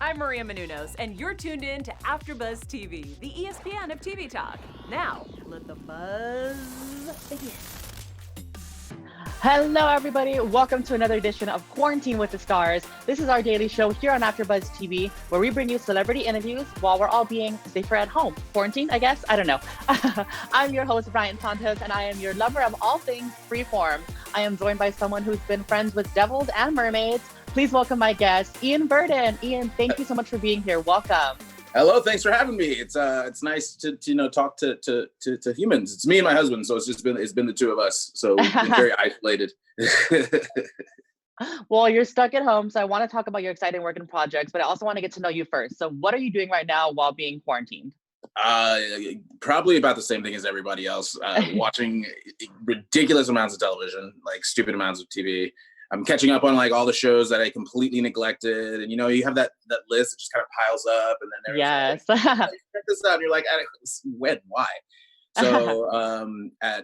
I'm Maria Menounos, and you're tuned in to AfterBuzz TV, the ESPN of TV talk. Now, let the buzz begin. Hello, everybody. Welcome to another edition of Quarantine with the Stars. This is our daily show here on AfterBuzz TV, where we bring you celebrity interviews while we're all being safer at home. Quarantine, I guess? I don't know. I'm your host, Brian Santos, and I am your lover of all things Freeform. I am joined by someone who's been friends with devils and mermaids. Please welcome my guest, Ian Verdun. Ian, thank you so much for being here. Welcome. Hello, thanks for having me. It's nice to talk to humans. It's me and my husband, so it's been the two of us. So we've been very isolated. Well, you're stuck at home, so I want to talk about your exciting work and projects, but I also want to get to know you first. So what are you doing right now while being quarantined? Probably about the same thing as everybody else. Watching ridiculous amounts of television, like stupid amounts of TV. I'm catching up on like all the shows that I completely neglected, and you have that list that just kind of piles up, and then Yes. like, check this out, and you're like, when, why? So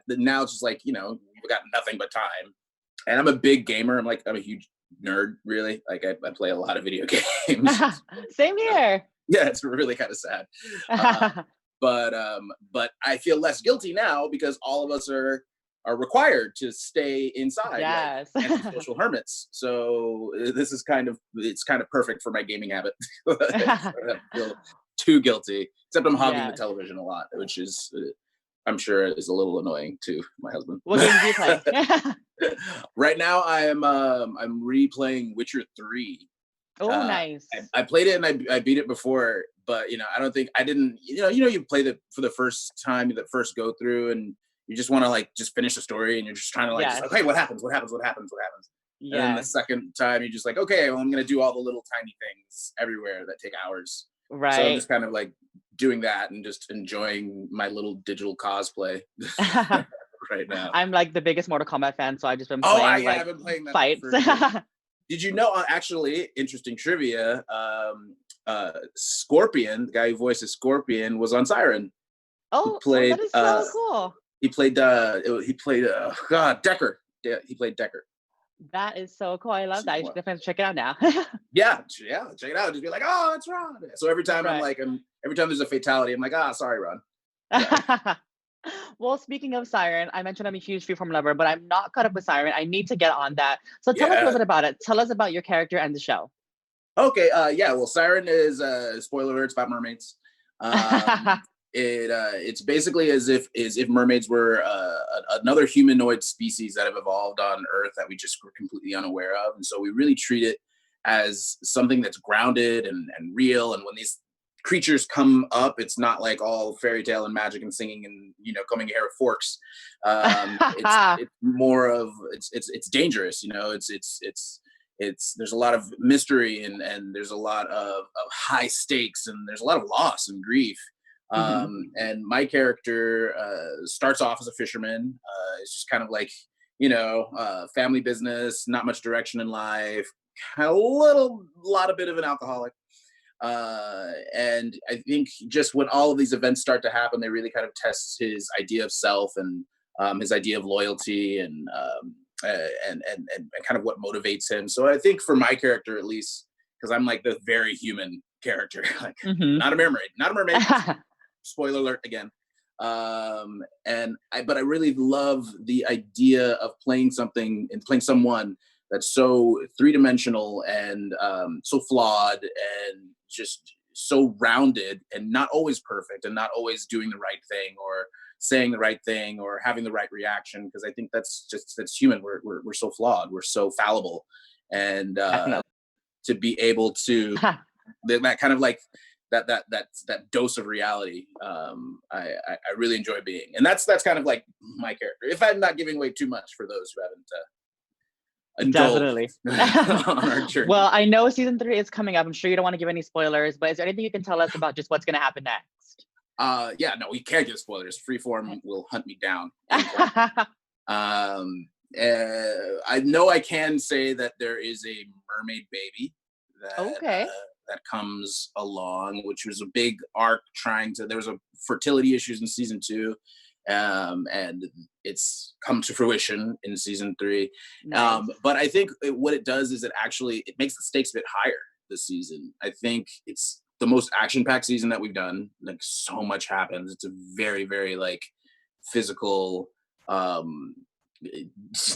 now it's just like we've got nothing but time, and I'm a big gamer. I'm a huge nerd, really. Like I play a lot of video games. Same here. Yeah, it's really kind of sad, but I feel less guilty now because all of us are required to stay inside, yes, like social hermits. So it's kind of perfect for my gaming habit. I don't feel too guilty, except I'm hogging the television a lot, which is I'm sure is a little annoying to my husband. What games do you play? Right now, I'm replaying Witcher 3. Oh, nice. I played it and I beat it before, but I didn't. You play it for the first time, the first go through, and you just want to just finish the story, and you're just trying to okay, what happens? Yeah. And then the second time, you're just like, okay, well, I'm going to do all the little tiny things everywhere that take hours. Right. So I'm just kind of doing that and just enjoying my little digital cosplay right now. I'm the biggest Mortal Kombat fan, so I've just been playing I've been playing that fights. Did you know, actually, interesting trivia, Scorpion, the guy who voices Scorpion, was on Siren. Oh, that is so cool. He played Decker. Yeah, he played Decker. That is so cool. I love that. You should definitely check it out now. yeah, check it out. Just be like, oh, that's Ron. So every time every time there's a fatality, I'm like, sorry, Ron. Well, speaking of Siren, I mentioned I'm a huge Freeform lover, but I'm not caught up with Siren. I need to get on that. So tell us a little bit about it. Tell us about your character and the show. Okay. Well, Siren is spoiler alert, it's about mermaids. It's basically as if mermaids were another humanoid species that have evolved on Earth that we just were completely unaware of, and so we really treat it as something that's grounded and real. And when these creatures come up, it's not like all fairy tale and magic and singing and combing your hair with forks. It's more of it's dangerous. It's there's a lot of mystery and there's a lot of high stakes, and there's a lot of loss and grief. And my character starts off as a fisherman. It's just kind of family business, not much direction in life, a lot of bit of an alcoholic. And I think just when all of these events start to happen, they really kind of test his idea of self and his idea of loyalty and kind of what motivates him. So I think for my character, at least, because I'm the very human character, not a mermaid. Spoiler alert again. But I really love the idea of playing someone that's so three-dimensional and so flawed and just so rounded and not always perfect and not always doing the right thing or saying the right thing or having the right reaction, because I think that's human. We're so flawed. We're so fallible. And to be able to that kind of that dose of reality, I really enjoy being, and that's kind of my character. If I'm not giving away too much for those who haven't definitely on our journey. Well, I know season 3 is coming up. I'm sure you don't want to give any spoilers, but is there anything you can tell us about just what's going to happen next? No, we can't give spoilers. Freeform will hunt me down. I know I can say that there is a mermaid baby that comes along, which was a big arc there was a fertility issues in season 2. And it's come to fruition in season 3. Nice. But I think what it does is it makes the stakes a bit higher. this season. I think it's the most action-packed season that we've done. Like, so much happens. It's a very, very like physical,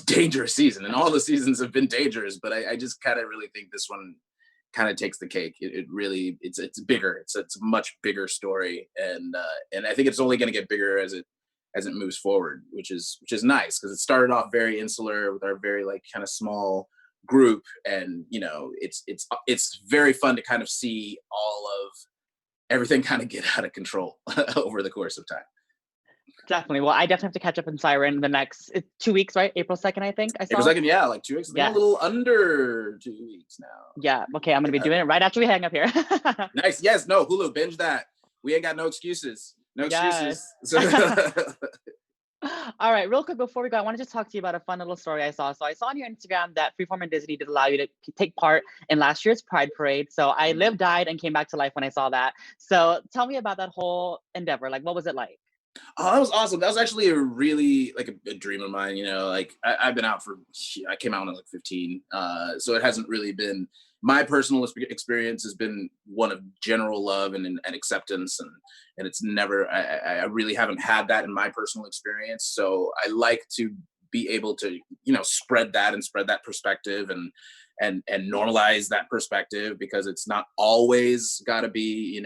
dangerous season, and all the seasons have been dangerous. But I just kind of really think this one kind of takes the cake. It really, it's bigger. It's a much bigger story, and I think it's only going to get bigger as it moves forward, which is nice, because it started off very insular with our very like kind of small group, and it's very fun to kind of see all of everything kind of get out of control over the course of time. Definitely. Well, I definitely have to catch up in Siren the next 2 weeks, right? April 2nd, I think I saw. April 2nd, yeah, like 2 weeks. Yeah. A little under 2 weeks now. Yeah. Okay, I'm gonna be doing it right after we hang up here. Nice. Yes. No. Hulu. Binge that. We ain't got no excuses. No excuses. All right, real quick before we go, I want to just talk to you about a fun little story I saw. So I saw on your Instagram that Freeform and Disney did allow you to take part in last year's Pride Parade. So I lived, died, and came back to life when I saw that. So tell me about that whole endeavor. Like, what was it like? Oh, that was awesome. That was actually a really like a dream of mine. Like I've been out I came out when I was like 15. So it hasn't really been, my personal experience has been one of general love and acceptance, and it's never, I really haven't had that in my personal experience. So I like to be able to spread that perspective and normalize that perspective, because it's not always got to be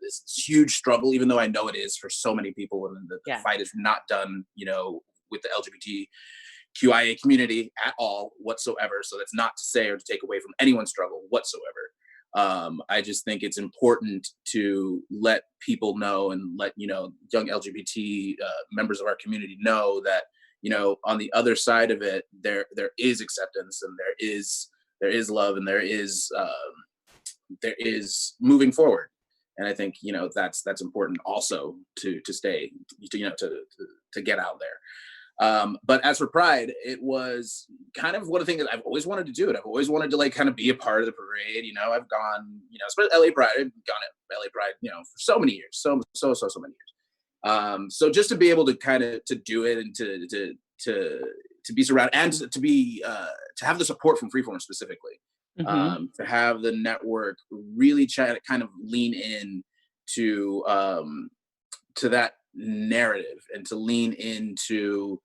this huge struggle, even though I know it is for so many people, and the fight is not done with the LGBTQIA community at all whatsoever. So that's not to say or to take away from anyone's struggle whatsoever. I just think it's important to let people know, and let young LGBT members of our community know that on the other side of it, there is acceptance, and there is love, and there is moving forward. And I think that's important also to stay to get out there. But as for Pride, it was kind of one of the things that I've always wanted to do. I've always wanted to like kind of be a part of the parade. I've gone, especially LA Pride. I've gone at LA Pride, for so many years, so many years. So just to be able to kind of to do it, and to be surrounded, and to be to have the support from Freeform specifically, to have the network really try to kind of lean in to that narrative, and to lean into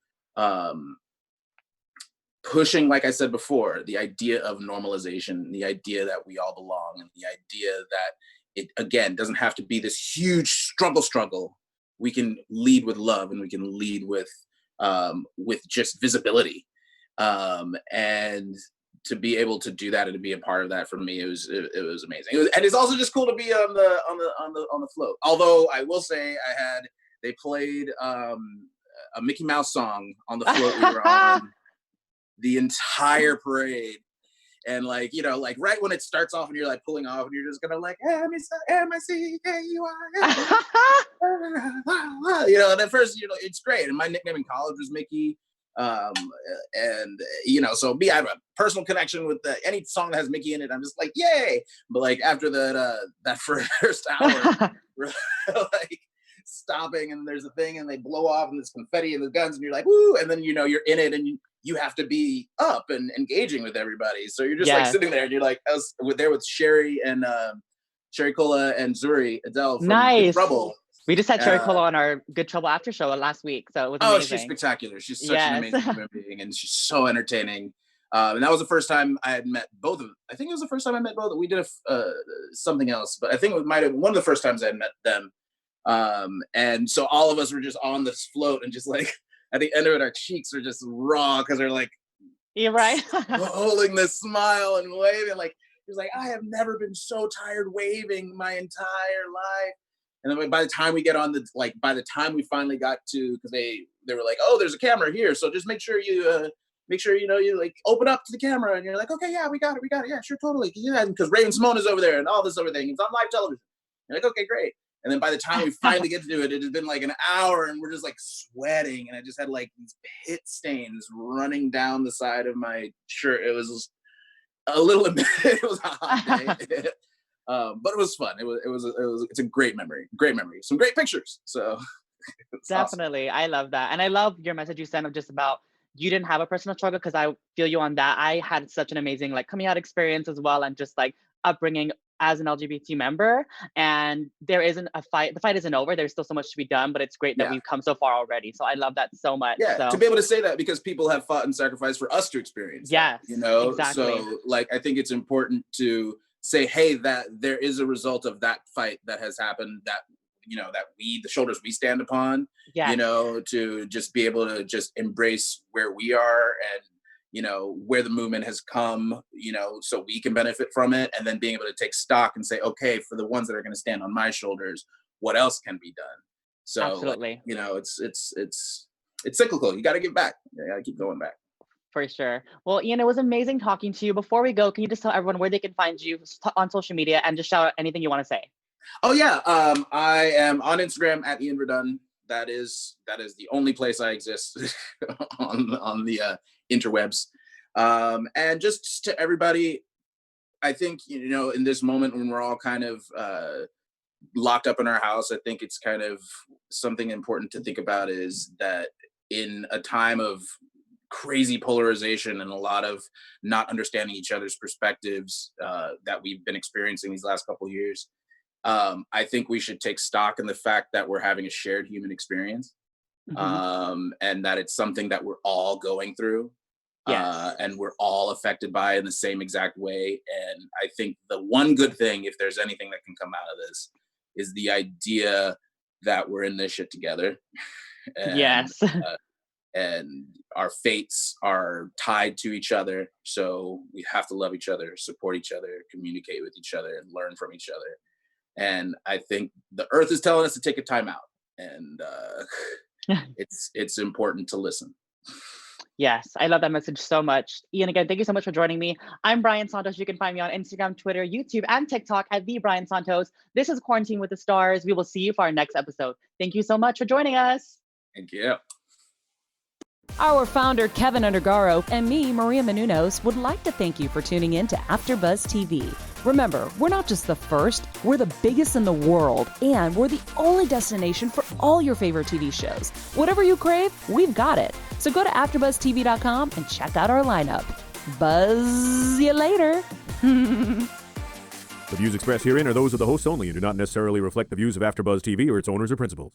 pushing, like I said before, the idea of normalization, the idea that we all belong, and the idea that it again doesn't have to be this huge struggle. We can lead with love, and we can lead with just visibility, and to be able to do that and to be a part of that, for me, it was amazing. And it's also just cool to be on the float. Although I will say, they played a Mickey Mouse song on the float we were on the entire parade. And like right when it starts off and you're like pulling off, and you're just gonna like MICKUI, and at first it's great. And my nickname in college was Mickey, and so I have a personal connection with any song that has Mickey in it. I'm just like, yay! But like after that first hour, we're like stopping, and there's a thing, and they blow off, and there's confetti and the guns, and you're like, woo! And then you're in it, and you have to be up and engaging with everybody. So you're just like sitting there, and you're like, I was there with Sherry and Sherry Cola and Zuri Adele from Good Trouble. We just had Sherry Cola on our Good Trouble after show last week, so it was amazing. Oh, she's spectacular. She's such an amazing human being, and she's so entertaining. And that was the first time I had met both of them. I think it was the first time I met both. We did something else, but I think it might have been one of the first times I had met them. And so all of us were just on this float, and just like at the end of it, our cheeks are just raw, because they're like, you're right, holding this smile and waving. Like, he was like, I have never been so tired waving my entire life. And then by the time we get on by the time we finally got to, because they were like, oh, there's a camera here, so just make sure you like open up to the camera, and you're like, okay, yeah, we got it, yeah, sure, totally, yeah, because Raven Simone is over there and all this other thing. It's on live television. You're like, okay, great. And then by the time we finally get to do it, it had been like an hour, and we're just like sweating, and I just had like these pit stains running down the side of my shirt. It was a little, it was a hot day. But it was fun. It's a great memory. Some great pictures. So definitely. Awesome. I love that. And I love your message you sent of just about, you didn't have a personal struggle, because I feel you on that. I had such an amazing like coming out experience as well. And just like upbringing as an LGBT member, and there isn't a fight. The fight isn't over. There's still so much to be done, but it's great that Yeah. we've come so far already. So I love that so much. Yeah, So to be able to say that because people have fought and sacrificed for us to experience that, yes, exactly. So like I think it's important to say, hey, that there is a result of that fight that has happened, that that the shoulders we stand upon, Yes. to just be able to just embrace where we are and where the movement has come, so we can benefit from it, and then being able to take stock and say, okay, for the ones that are going to stand on my shoulders, what else can be done? So Absolutely. it's cyclical. You got to give back. You got to keep going back. For sure. Well, Ian, it was amazing talking to you. Before we go, can you just tell everyone where they can find you on social media and just shout out anything you want to say? Oh yeah, I am on Instagram at Ian Verdun. That is the only place I exist on the interwebs. And just to everybody, I think in this moment when we're all kind of locked up in our house, I think it's kind of something important to think about is that in a time of crazy polarization and a lot of not understanding each other's perspectives that we've been experiencing these last couple of years, I think we should take stock in the fact that we're having a shared human experience, and that it's something that we're all going through. Yes. And we're all affected by it in the same exact way. And I think the one good thing, if there's anything that can come out of this, is the idea that we're in this shit together. And, yes. And our fates are tied to each other. So we have to love each other, support each other, communicate with each other, and learn from each other. And I think the earth is telling us to take a time out. And it's important to listen. Yes, I love that message so much. Ian, again, thank you so much for joining me. I'm Brian Santos. You can find me on Instagram, Twitter, YouTube, and TikTok at the Brian Santos. This is Quarantine with the Stars. We will see you for our next episode. Thank you so much for joining us. Thank you. Our founder, Kevin Undergaro, and me, Maria Menounos, would like to thank you for tuning in to AfterBuzz TV. Remember, we're not just the first, we're the biggest in the world, and we're the only destination for all your favorite TV shows. Whatever you crave, we've got it. So go to AfterBuzzTV.com and check out our lineup. Buzz you later. The views expressed herein are those of the hosts only and do not necessarily reflect the views of AfterBuzz TV or its owners or principals.